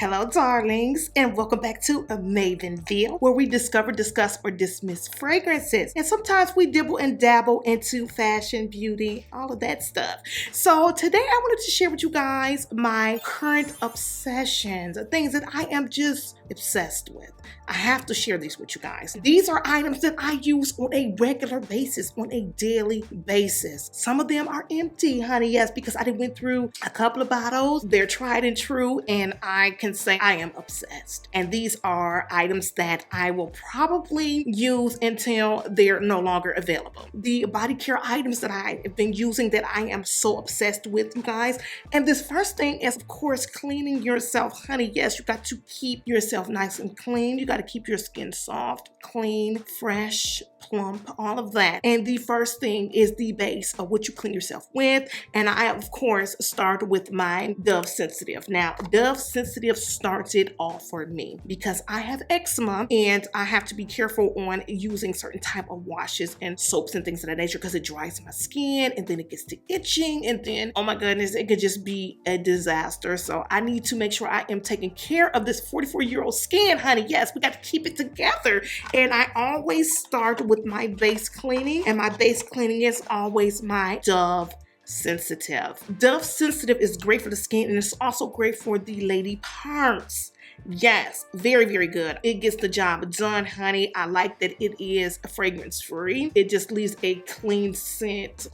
Hello darlings, and welcome back to a Mavenville, where we discover, discuss, or dismiss fragrances. And sometimes we dibble and dabble into fashion, beauty, all of that stuff. So today I wanted to share with you guys my current obsessions, things that I am just obsessed with. I have to share these with you guys. These are items that I use on a regular basis, on a daily basis. Some of them are empty, honey, yes, because I went through a couple of bottles. They're tried and true, and I can say I am obsessed. And these are items that I will probably use until they're no longer available. The body care items that I have been using that I am so obsessed with, you guys. And this first thing is, of course, cleaning yourself, honey. Yes, you got to keep yourself nice and clean. You got to keep your skin soft, clean, fresh, plump, all of that. And the first thing is the base of what you clean yourself with. And I, of course, start with my Dove Sensitive. Now, Dove Sensitive started off for me because I have eczema and I have to be careful on using certain type of washes and soaps and things of that nature because it dries my skin and then it gets to itching and then, oh my goodness, it could just be a disaster. So I need to make sure I am taking care of this 44-year-old skin, honey. Yes, we got to keep it together. And I always start with my base cleaning, and my base cleaning is always my Dove Sensitive. Dove Sensitive is great for the skin, and it's also great for the lady parts. Yes, very, very good. It gets the job done, honey. I like that it is fragrance free. It just leaves a clean scent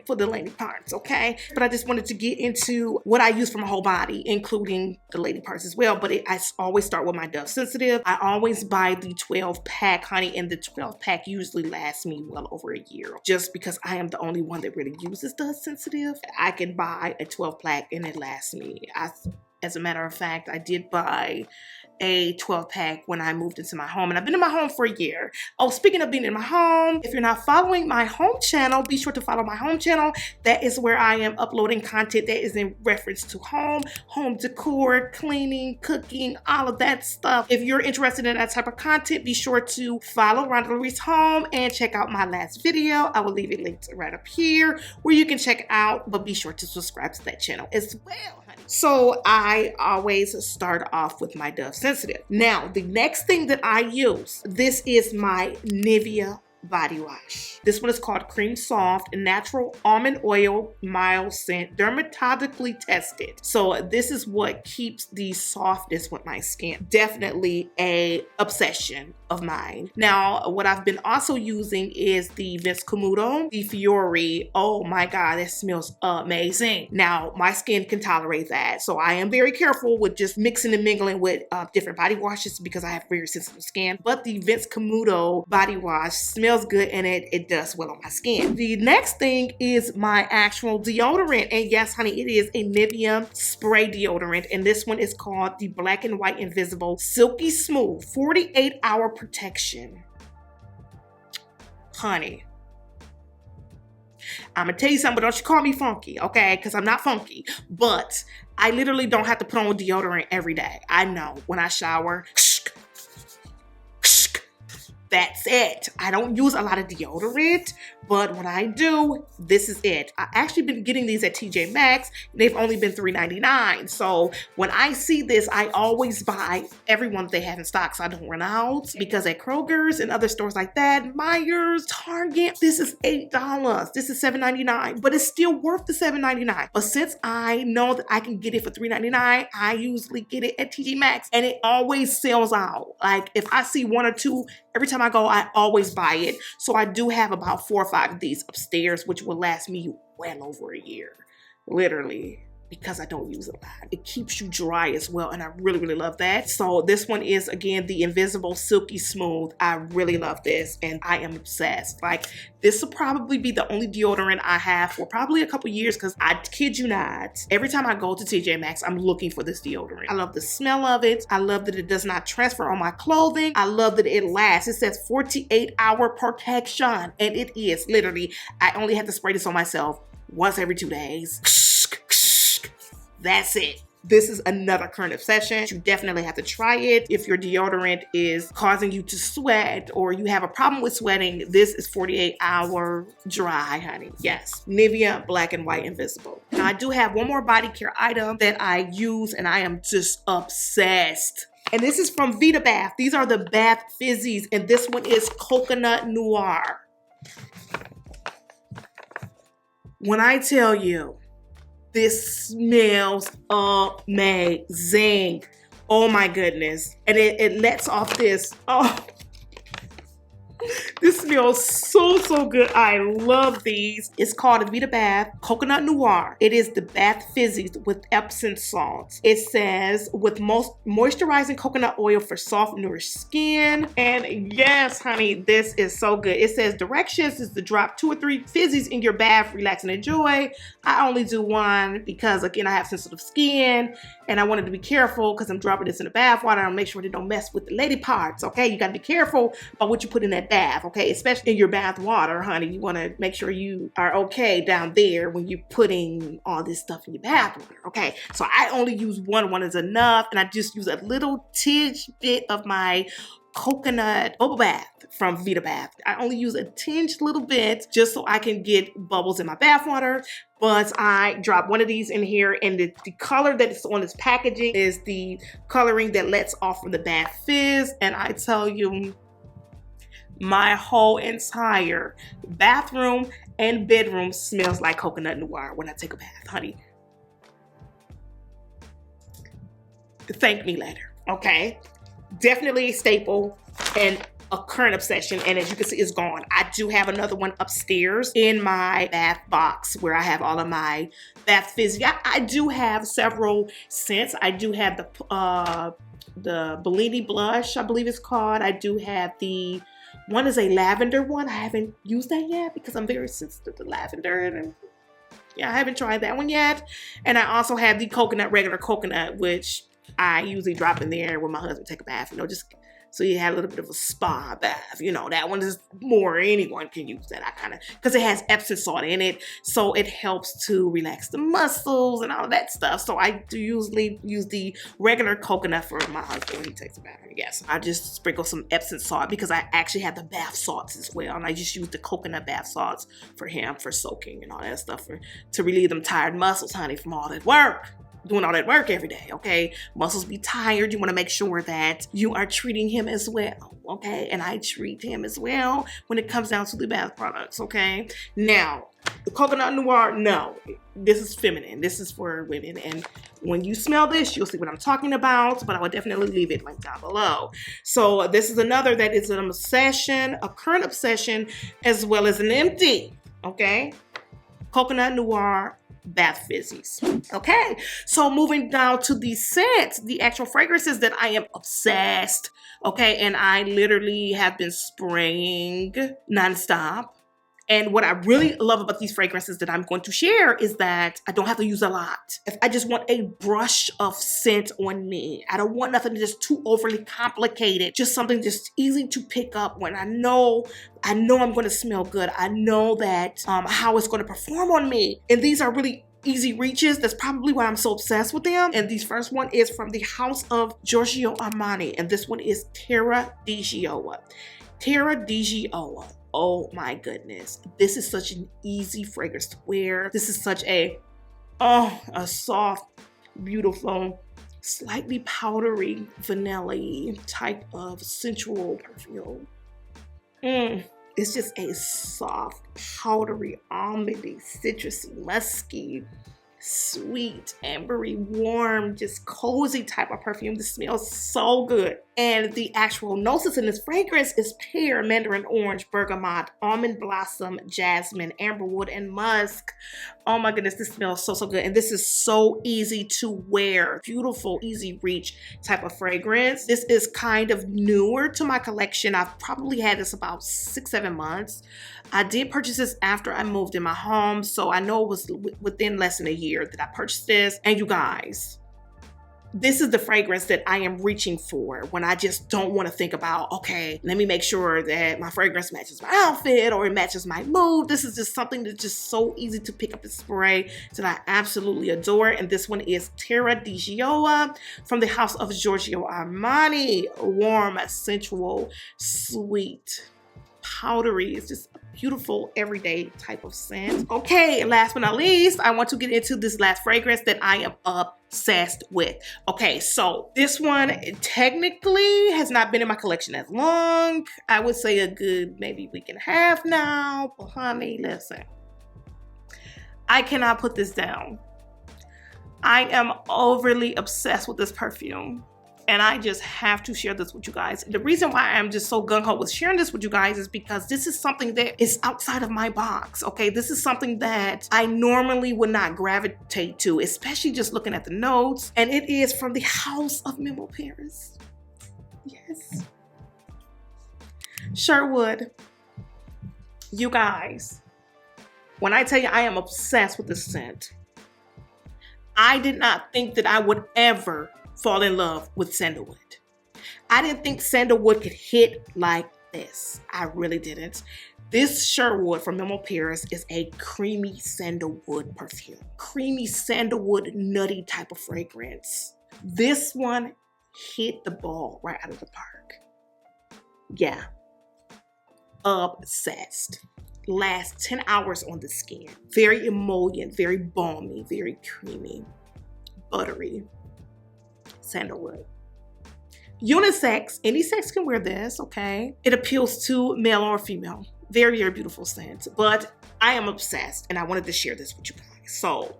for the lady parts, okay? But I just wanted to get into what I use for my whole body, including the lady parts as well. But I always start with my Dove Sensitive. I always buy the 12-pack, honey, and the 12-pack usually lasts me well over a year. Just because I am the only one that really uses Dove Sensitive, I can buy a 12-pack and it lasts me. As a matter of fact, I did buy a 12-pack when I moved into my home, and I've been in my home for a year. Oh, speaking of being in my home, if you're not following my home channel, be sure to follow my home channel. That is where I am uploading content that is in reference to home decor, cleaning, cooking, all of that stuff. If you're interested in that type of content, be sure to follow Rhonda Louise Home and check out my last video. I will leave it linked right up here where you can check it out, but be sure to subscribe to that channel as well, honey. So I always start off with my Dove Sensitive. Now, the next thing that I use, this is my NIVEA body wash. This one is called Cream Soft Natural Almond Oil Mild Scent, dermatologically tested. So this is what keeps the softness with my skin. Definitely a obsession of mine. Now, what I've been also using is the CAMUTO, the FIORI. Oh my God, that smells amazing. Now, my skin can tolerate that. So I am very careful with just mixing and mingling with different body washes because I have very sensitive skin. But the CAMUTO body wash smells good and it does well on my skin. The next thing is my actual deodorant. And yes, honey, it is a NIVEA spray deodorant. And this one is called the Black and White Invisible Silky Smooth 48-hour protection. Honey, I'm gonna tell you something, but don't you call me funky, okay? Because I'm not funky. But I literally don't have to put on deodorant every day. I know when I shower, that's it. I don't use a lot of deodorant, but when I do, this is it. I actually been getting these at TJ Maxx. They've only been $3.99. So when I see this, I always buy every one that they have in stock so I don't run out. Because at Kroger's and other stores like that, Myers, Target, this is $8. This is $7.99, but it's still worth the $7.99. But since I know that I can get it for $3.99, I usually get it at TJ Maxx, and it always sells out. Like if I see one or two, every time I go, I always buy it. So I do have about 4 or 5 of these upstairs, which will last me well over a year, literally, because I don't use it a lot. It keeps you dry as well, and I really, really love that. So this one is, again, the Invisible Silky Smooth. I really love this, and I am obsessed. Like, this will probably be the only deodorant I have for probably a couple years, because I kid you not, every time I go to TJ Maxx, I'm looking for this deodorant. I love the smell of it. I love that it does not transfer on my clothing. I love that it lasts. It says 48-hour protection, and it is literally, I only have to spray this on myself once every 2 days. That's it. This is another current obsession. You definitely have to try it. If your deodorant is causing you to sweat or you have a problem with sweating, this is 48-hour dry, honey. Yes, NIVEA Black and White Invisible. Now, I do have one more body care item that I use and I am just obsessed. And this is from VITABATH. These are the bath fizzies, and this one is Coconut Noir. When I tell you, this smells amazing. Oh my goodness. And it lets off this, this smells so good. I love these. It's called a VITABATH Coconut Noir. It is the bath fizzies with Epsom salts. It says with most moisturizing coconut oil for soft, nourished skin. And yes, honey, this is so good. It says directions is to drop 2 or 3 fizzies in your bath, relax and enjoy. I only do one because again, I have sensitive skin and I wanted to be careful because I'm dropping this in the bath water. I'll make sure they don't mess with the lady parts. Okay, you got to be careful about what you put in that bath. Okay, especially in your bath water, honey. You want to make sure you are okay down there when you're putting all this stuff in your bath water. Okay, so I only use one is enough, and I just use a little tidbit of my coconut bubble bath from VITABATH. I only use a tinge little bit just so I can get bubbles in my bath water. But I drop one of these in here, and the color that is on this packaging is the coloring that lets off from the bath fizz. And I tell you, my whole entire bathroom and bedroom smells like Coconut Noir when I take a bath, honey. Thank me later, okay? Definitely a staple and a current obsession, and as you can see, it's gone. I do have another one upstairs in my bath box where I have all of my bath fizzy. I do have several scents. I do have the Bellini blush, I believe it's called. I do have the one is a lavender one. I haven't used that yet because I'm very sensitive to lavender, and yeah, I haven't tried that one yet. And I also have the coconut, regular coconut, which I usually drop in there when my husband take a bath, you know, just so you have a little bit of a spa bath. You know, that one is more, anyone can use that. I kind of, because it has Epsom salt in it, so it helps to relax the muscles and all of that stuff. So I do usually use the regular coconut for my husband when he takes a bath. Yes, I just sprinkle some Epsom salt because I actually have the bath salts as well, and I just use the coconut bath salts for him for soaking and all that stuff to relieve them tired muscles, honey, from all that work. Doing all that work every day, okay? Muscles be tired. You want to make sure that you are treating him as well, okay? And I treat him as well when it comes down to the bath products, okay? Now, the Coconut Noir, no, this is feminine. This is for women. And when you smell this, you'll see what I'm talking about, but I would definitely leave it linked down below. So this is another that is an obsession, a current obsession, as well as an empty, okay? Coconut Noir bath fizzies. Okay, so moving down to the scents, the actual fragrances that I am obsessed, okay, and I literally have been spraying nonstop. And what I really love about these fragrances that I'm going to share is that I don't have to use a lot. If I just want a brush of scent on me, I don't want nothing just too overly complicated, just something just easy to pick up when I know I'm going to smell good. I know that how it's going to perform on me. And these are really easy reaches. That's probably why I'm so obsessed with them. And this first one is from the house of Giorgio Armani, and this one is TERRA di GIOIA. TERRA di GIOIA. Oh my goodness. This is such an easy fragrance to wear. This is such a soft, beautiful, slightly powdery, vanilla-y type of sensual perfume. It's just a soft, powdery, almondy, citrusy, musky, sweet, ambery, warm, just cozy type of perfume. This smells so good. And the actual notes in this fragrance is pear, mandarin orange, bergamot, almond blossom, jasmine, amberwood, and musk. Oh my goodness, this smells so good. And this is so easy to wear. Beautiful, easy reach type of fragrance. This is kind of newer to my collection. I've probably had this about 6-7 months. I did purchase this after I moved in my home, so I know it was within less than a year that I purchased this. And you guys, This is the fragrance that I am reaching for when I just don't want to think about, okay, let me make sure that my fragrance matches my outfit or it matches my mood. This is just something that's just so easy to pick up and spray that I absolutely adore. And this one is TERRA di GIOIA from the house of Giorgio Armani. Warm, sensual, sweet, powdery. It's just a beautiful everyday type of scent. Okay, and last but not least, I want to get into this last fragrance that I am obsessed with. Okay, so this one technically has not been in my collection as long. I would say a good maybe week and a half now. But honey, listen, I cannot put this down. I am overly obsessed with this perfume. And I just have to share this with you guys. The reason why I'm just so gung-ho with sharing this with you guys is because this is something that is outside of my box, okay? This is something that I normally would not gravitate to, especially just looking at the notes. And it is from the house of MEMO Paris. Yes. Sherwood. You guys, when I tell you I am obsessed with this scent, I did not think that I would ever fall in love with sandalwood. I didn't think sandalwood could hit like this. I really didn't. This Sherwood from MEMO Paris is a creamy sandalwood perfume. Creamy sandalwood, nutty type of fragrance. This one hit the ball right out of the park. Yeah. Obsessed. Lasts 10 hours on the skin. Very emollient, very balmy, very creamy, buttery. Sandalwood. Unisex, any sex can wear this, okay? It appeals to male or female. Very, very beautiful scent, but I am obsessed and I wanted to share this with you guys. So,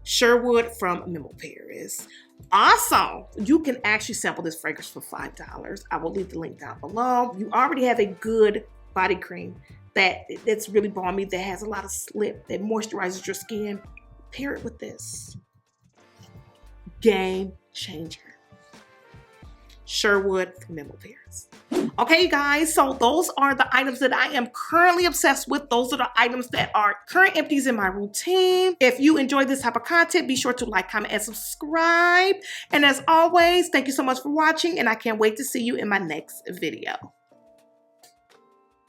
Sherwood from MEMO Paris. Also, you can actually sample this fragrance for $5. I will leave the link down below. You already have a good body cream that's really balmy, that has a lot of slip, that moisturizes your skin. Pair it with this. Game changer. Sherwood from MEMO Paris. Okay, you guys, so those are the items that I am currently obsessed with. Those are the items that are current empties in my routine. If you enjoy this type of content, be sure to like, comment, and subscribe. And as always, thank you so much for watching, and I can't wait to see you in my next video.